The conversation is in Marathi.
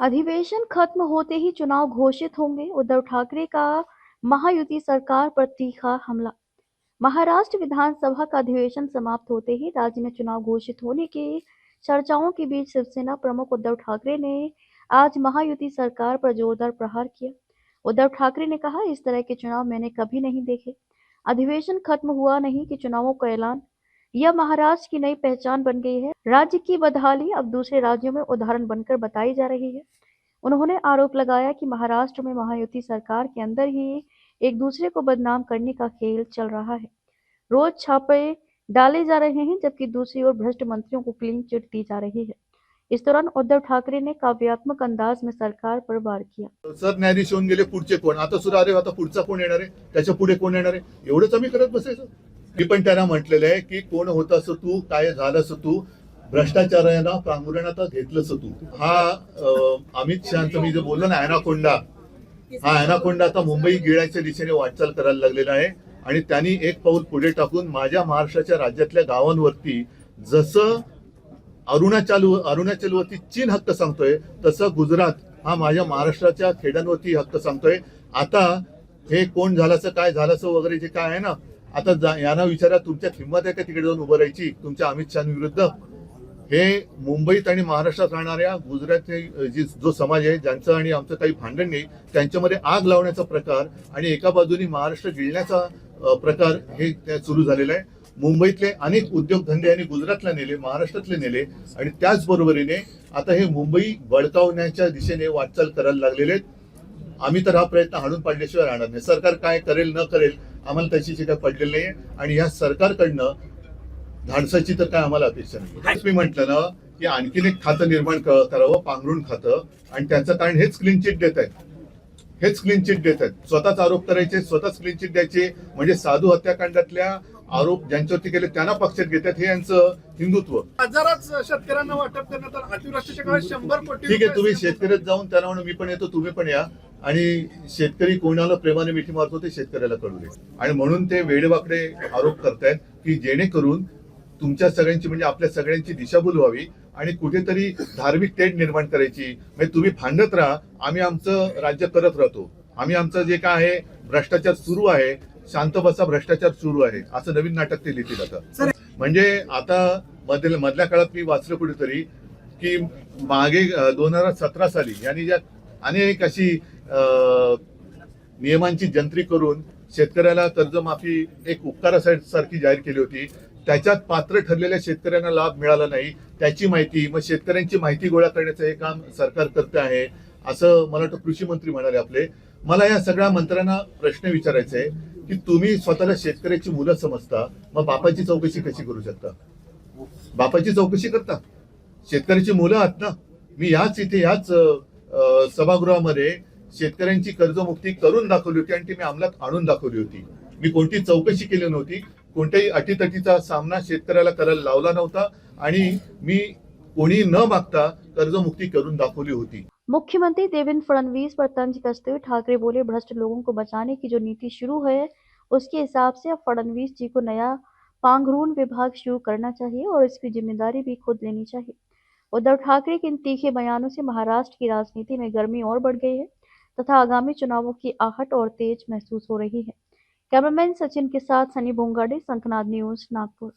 अधिवेशन खत्म होते ही चुनाव घोषित होंगे, उद्धव ठाकरे का महायुति सरकार पर तीखा हमला। महाराष्ट्र विधानसभा का अधिवेशन समाप्त होते ही राज्य में चुनाव घोषित होने की चर्चाओं के बीच शिवसेना प्रमुख उद्धव ठाकरे ने आज महायुति सरकार पर जोरदार प्रहार किया। उद्धव ठाकरे ने कहा, इस तरह के चुनाव मैंने कभी नहीं देखे। अधिवेशन खत्म हुआ नहीं कि चुनावों का ऐलान। यह महाराष्ट्र की नई पहचान बन गई है। राज्य की बदहाली अब दूसरे राज्यों में उदाहरण बनकर बताई जा रही है। उन्होंने आरोप लगाया कि महाराष्ट्र में महायुति सरकार के अंदर ही एक दूसरे को बदनाम करने का खेल चल रहा है। रोज छापे डाले जा रहे हैं, जबकि दूसरी ओर भ्रष्ट मंत्रियों को क्लीन चिट दी जा रही है। इस दौरान उद्धव ठाकरे ने काव्यात्मक अंदाज में सरकार पर वार किया। सरन्यायाधीश होऊन गेले, पुढचे कोण? आता सुद्धा अरे आता पुढचा कोण येणार आहे, त्याच्या पुढे कोण येणार आहे, एवढंच आम्ही करत बसायचं? मी पण त्यांना म्हटलेलं आहे की कोण होतास तू, काय झालंस तू, भ्रष्टाचाराला पांघरुणात घेतलंस तू. हा अमित शहाचं मी जे बोललो ना ॲनाकोंडा, हा ॲनाकोंडा आता मुंबई गिळायच्या दिशेने वाटचाल करायला लागलेला आहे. आणि त्यांनी एक पाऊल पुढे टाकून माझ्या महाराष्ट्राच्या राज्यातल्या गावांवरती जसं अरुणाचलवरती चीन हक्क सांगतोय, तसं गुजरात हा माझ्या महाराष्ट्राच्या खेड्यांवरती हक्क सांगतोय. आता हे कोण झाल्याचं काय झाल्याचं वगैरे जे काय आहे ना, आता यांना विचारा, तुमच्या हिंमत आहे का तिकडे जाऊन उभं राहायची तुमच्या अमित शहा विरुद्ध? हे मुंबईत आणि महाराष्ट्रात राहणाऱ्या गुजरातचे जो समाज आहे, ज्यांचं आणि आमचं काही भांडण नाही, त्यांच्यामध्ये आग लावण्याचा प्रकार आणि एका बाजूनी महाराष्ट्र गिळण्याचा प्रकार हे सुरू झालेला आहे. मुंबईतले अनेक उद्योगधंदे यांनी गुजरातला नेले, महाराष्ट्रातले नेले आणि त्याचबरोबरीने आता हे मुंबई बळकावण्याच्या दिशेने वाटचाल करायला लागलेले आहेत. आम्ही तर हा प्रयत्न हाणून पाडल्याशिवाय राहणार नाही. सरकार काय करेल न करेल आम्हाला त्याची काही पडलेली नाहीये आणि या सरकारकडनं धाडसाची तर काय आम्हाला अपेक्षा नाही. मी म्हटलं ना की आणखीन एक खातं निर्माण करावं, पांघरुण खातं, आणि त्याचं कारण हेच क्लीन चिट देत आहेत. हेच क्लीन चिट देत आहेत. स्वतःच आरोप करायचे, स्वतःच क्लीन चिट द्यायचे, म्हणजे साधू हत्याकांडातल्या आरोप ज्यांच्यावरती केले त्यांना पक्षात घेतात. हे यांचं हिंदुत्व. हजारच शेतकऱ्यांना वाटप करण्यात आलं. अतिवृष्टीच्या काळात 100 कोटी. ठीक आहे, तुम्ही शेतकऱ्यात जाऊन त्यांना म्हणून मी पण येतो, तुम्ही पण या, आणि शेतकरी कोणाला प्रेमाने मिठी मारतो ते शेतकऱ्याला कळू दे. आणि म्हणून ते वेडेवाकडे आरोप करतायत की जेणेकरून तुमच्या सगळ्यांची म्हणजे आपल्या सगळ्यांची दिशाभूल व्हावी आणि कुठेतरी धार्मिक तेढ निर्माण करायची. म्हणजे तुम्ही भांडत राहा, आम्ही आमचं राज्य करत राहतो. आम्ही आमचं जे काय आहे, भ्रष्टाचार सुरू आहे, शांत बसा भ्रष्टाचार सुरू आहे, असं नवीन नाटक ते लिहितील आता. म्हणजे आता मधल्या काळात मी वाचलं कुठेतरी की मागे 2017 साली यांनी ज्या अनेक अशी नियमांची जंत्री करून शेतकऱ्याला कर्जमाफी एक उपकारासारखी जाहीर केली होती. त्याच्यात पात्र ठरलेल्या शेतकऱ्यांना लाभ मिळाला नाही, त्याची माहिती, मग शेतकऱ्यांची माहिती गोळा करण्याचं हे काम सरकार करते आहे, असं मला वाटतं कृषी मंत्री म्हणाले आपले. मला या सगळ्या मंत्र्यांना प्रश्न विचारायचा आहे की तुम्ही स्वतःला शेतकऱ्याची मुलं समजता, मग बापाची चौकशी कशी करू शकता? बापाची चौकशी करता, शेतकऱ्याची मुलं आहात ना. मी याच सभागृहामध्ये शेतकऱ्यांची कर्जमुक्ती करून दाखवली होती आणि ती मी अंमलात आणून दाखवली होती. मी कोणती चौकशी केली नव्हती, कोणत्याही अटीतटीचा सामना शेतकऱ्याला करायला लावला नव्हता आणि मी कोणी न मागता कर्जमुक्ती करून दाखवली होती. मुख्यमंत्री देवेंद्र फडणवीस पर तंज कसते हुए ठाकरे बोले, भ्रष्ट लोगों को बचाने की जो नीति शुरू है उसके हिसाब से अब फडणवीस जी को नया पांघरूण विभाग शुरू करना चाहिए और इसकी जिम्मेदारी भी खुद लेनी चाहिए। उद्धव ठाकरे के इन तीखे बयानों से महाराष्ट्र की राजनीति में गर्मी और बढ़ गई है तथा आगामी चुनावों की आहट और तेज महसूस हो रही है। कैमरामैन सचिन के साथ सनी भोंगाडे, शंखनाद न्यूज, नागपुर।